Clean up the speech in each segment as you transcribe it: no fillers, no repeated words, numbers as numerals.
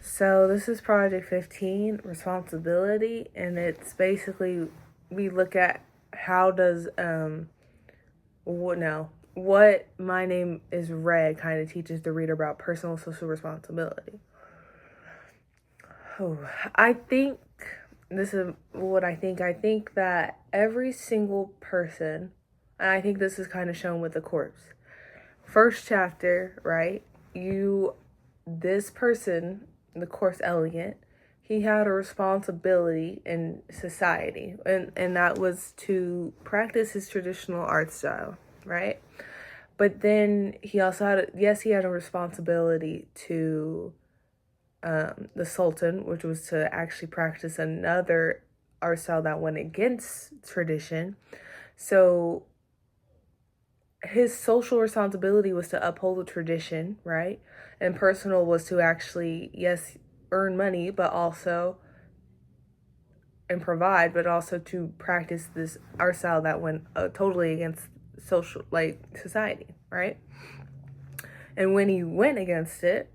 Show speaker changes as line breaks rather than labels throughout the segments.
So this is Project 15, Responsibility, and it's basically we look at how does what My Name is Red kind of teaches the reader about personal social responsibility. Oh, I think this is what I think. I think that every single person, and I think this is kind of shown with the corpse. First chapter, right? This person, the corpse Elliot, he had a responsibility in society, and that was to practice his traditional art style, right? But then he also he had a responsibility to the Sultan, which was to actually practice another art style that went against tradition. So his social responsibility was to uphold the tradition, right? And personal was to actually, yes, earn money, but also and provide, but also to practice this art style that went totally against social, like society, right? And when he went against it,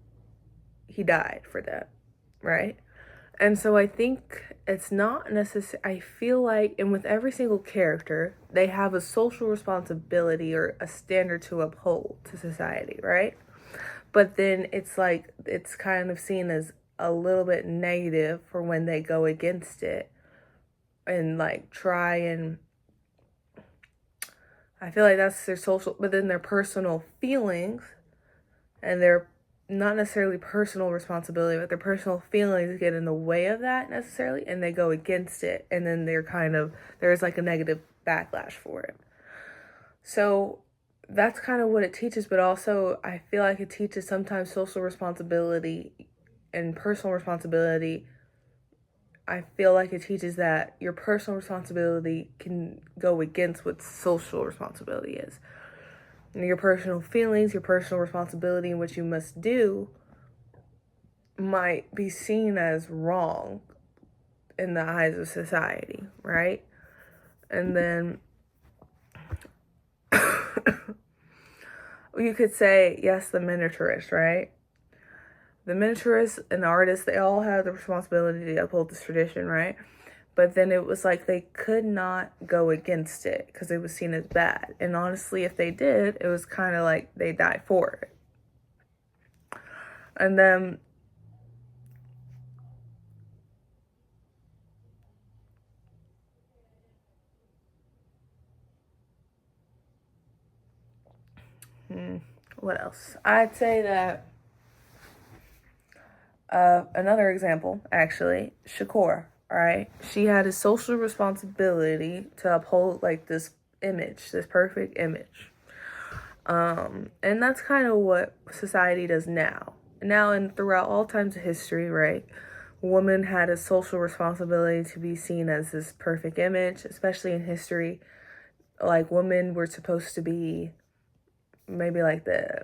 he died for that, right? And so I think it's not necessary. I feel like, and with every single character, they have a social responsibility or a standard to uphold to society, right? But then it's like, it's kind of seen as a little bit negative for when they go against it and like try and, I feel like that's their social, but then their personal feelings and their not necessarily personal responsibility, but their personal feelings get in the way of that necessarily, and they go against it, and then there's like a negative backlash for it. So that's kind of what it teaches, but also I feel like it teaches sometimes social responsibility and personal responsibility. I feel like it teaches that your personal responsibility can go against what social responsibility is. Your personal feelings, your personal responsibility, and what you must do might be seen as wrong in the eyes of society, right? And then you could say, yes, the miniaturist, right? The miniaturist and the artist, they all have the responsibility to uphold this tradition, right? But then it was like they could not go against it because it was seen as bad. And honestly, if they did, it was kind of like they died for it. And then what else? I'd say that another example, actually, Shakur, right? She had a social responsibility to uphold like this image, this perfect image. And that's kind of what society does now. Now and throughout all times of history, right? Women had a social responsibility to be seen as this perfect image, especially in history. Like women were supposed to be maybe like the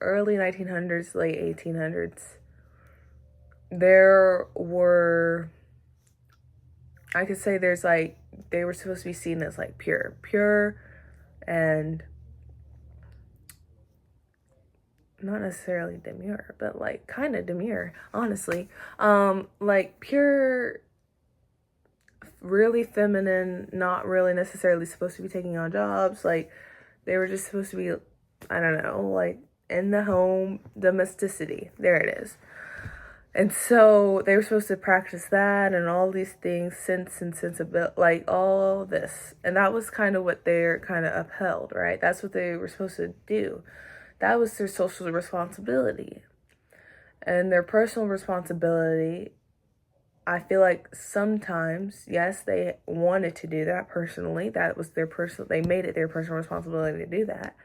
early 1900s, late 1800s. There were, I could say there's like, they were supposed to be seen as like pure and not necessarily demure, but like kind of demure, honestly. Like pure, really feminine, not really necessarily supposed to be taking on jobs. Like they were just supposed to be, I don't know, like in the home, domesticity. There it is. And so they were supposed to practice that and all these things, sense and sensibility, like all this. And that was kind of what they're kind of upheld, right? That's what they were supposed to do. That was their social responsibility. And their personal responsibility, I feel like sometimes, yes, they wanted to do that personally. That was their personal, they made it their personal responsibility to do that.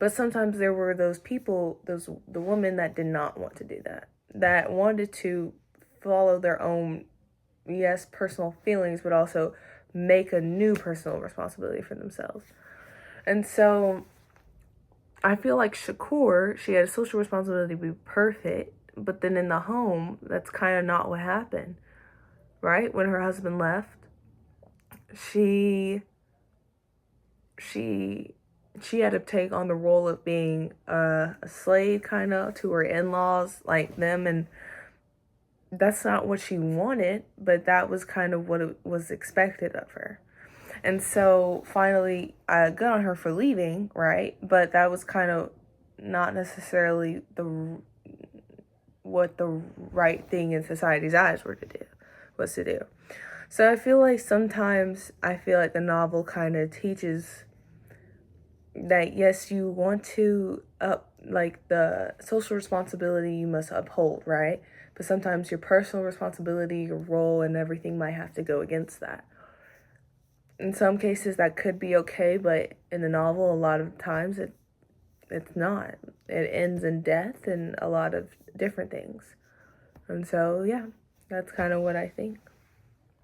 But sometimes there were those people, the women that did not want to do that, that wanted to follow their own, yes, personal feelings, but also make a new personal responsibility for themselves. And so I feel like Shakur, she had a social responsibility to be perfect, but then in the home, that's kind of not what happened, right? When her husband left, she she she had to take on the role of being a slave kind of to her in-laws, like them and that's not what she wanted, but that was kind of what it was expected of her. And so finally, I got on her for leaving, right? But that was kind of not necessarily what the right thing in society's eyes was to do. So I feel like sometimes the novel kind of teaches that yes, you want to like the social responsibility you must uphold, right? But sometimes your personal responsibility, your role, and everything might have to go against that. In some cases, that could be okay, but in the novel, a lot of times it's not. It ends in death and a lot of different things. And so, yeah, that's kind of what I think.